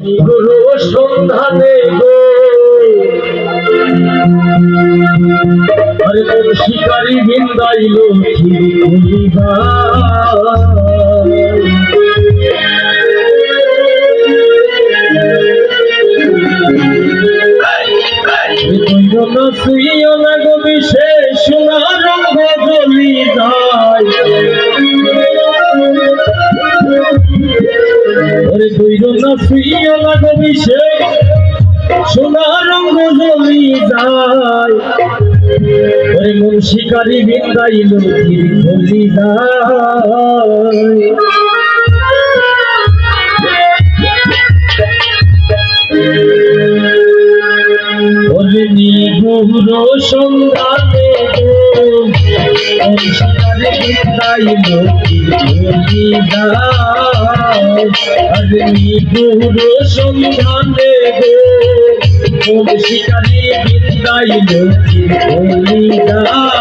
গুরু সন্ধানে গো আরে তোর শিকারী ভিন্দাইল শুইও না গো বিশেষ সোনা রঙ্গ জ্বলি যায় দুই না শুইও না গো বিশেষ সোনা রঙ্গ জ্বলি যায় মন শিকারী বিন্দাইল জ্বলি যায় নিগুর সন্ধানে শিকারে বিন্দাইল জ্বলি যায় নিগুর সন্ধানে শিকারে বিন্দাইল জ্বলি যায়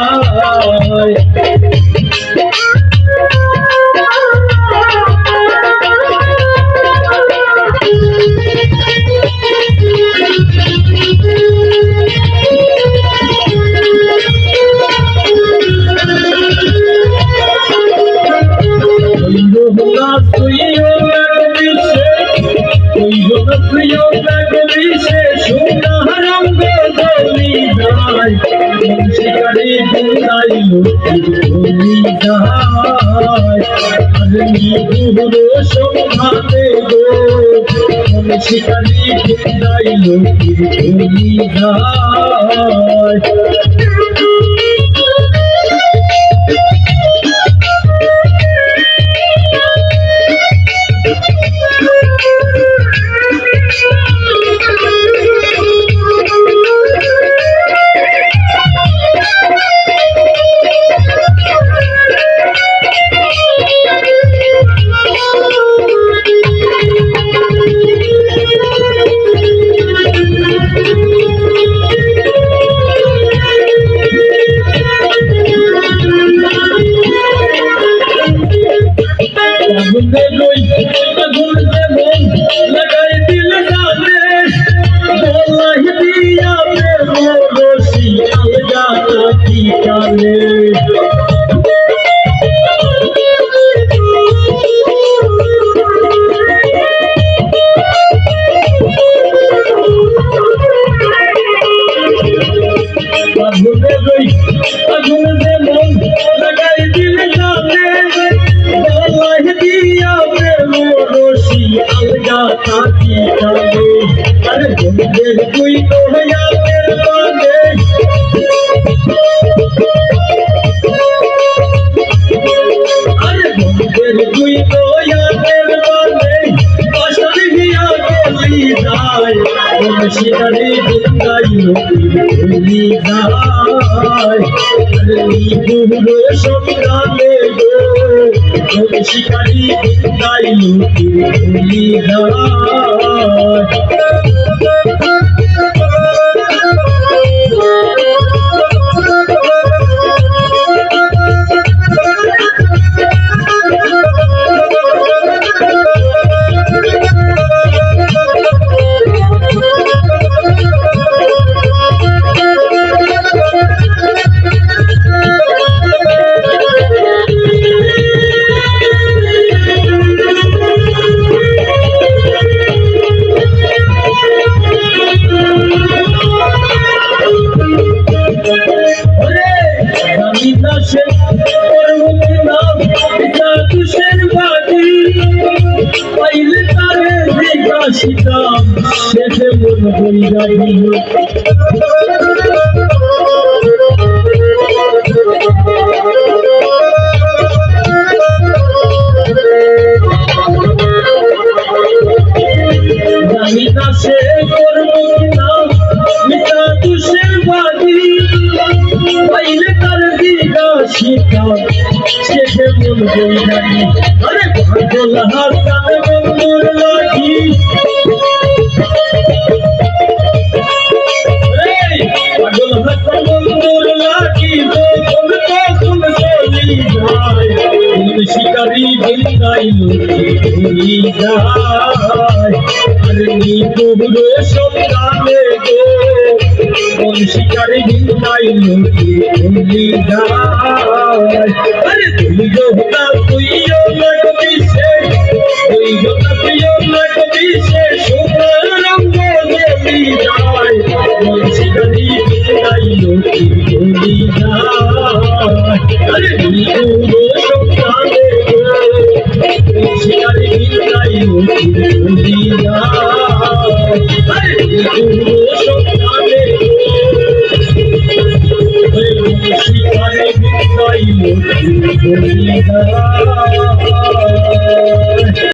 শিকারী বিন্দাইল জ্বলি যায় গুরু সন্ধানে গো শিকারী বিন্দাইল জ্বলি যায় अरे कोई तो या तेरे पाले अरे कोई तो या तेरे पाले असल हिया ली जाए शिकारी बिंदाइल ली जाए अरे गुरु सन्धाने गो शिकारी बिंदाइल ली जाए শিকাম শেষে মন হয়ে যাবি জানি না সে করবো কিনা মিতা তুষের বাড়ি পাইলে তার দিদা শিকাম শেষে মন হয়ে যাবি আরে ভাগল হাত কানে বন্ধুর লাগি শিকারী বিন্দাইল জ্বলি যায় পুরো সন্তানে গো কোন শিকারি বিন্দাই লুটি যায় আরে তুই যোগা তুইও না কবি সে তুই যোগা তুইও না কবি সে সোনার রঙ জলি যায় কোন শিকারি বিন্দাই লুটি যায় আরে পুরো সন্তানে গো কোন শিকারি বিন্দাই লুটি যায় শিকারে বিদায়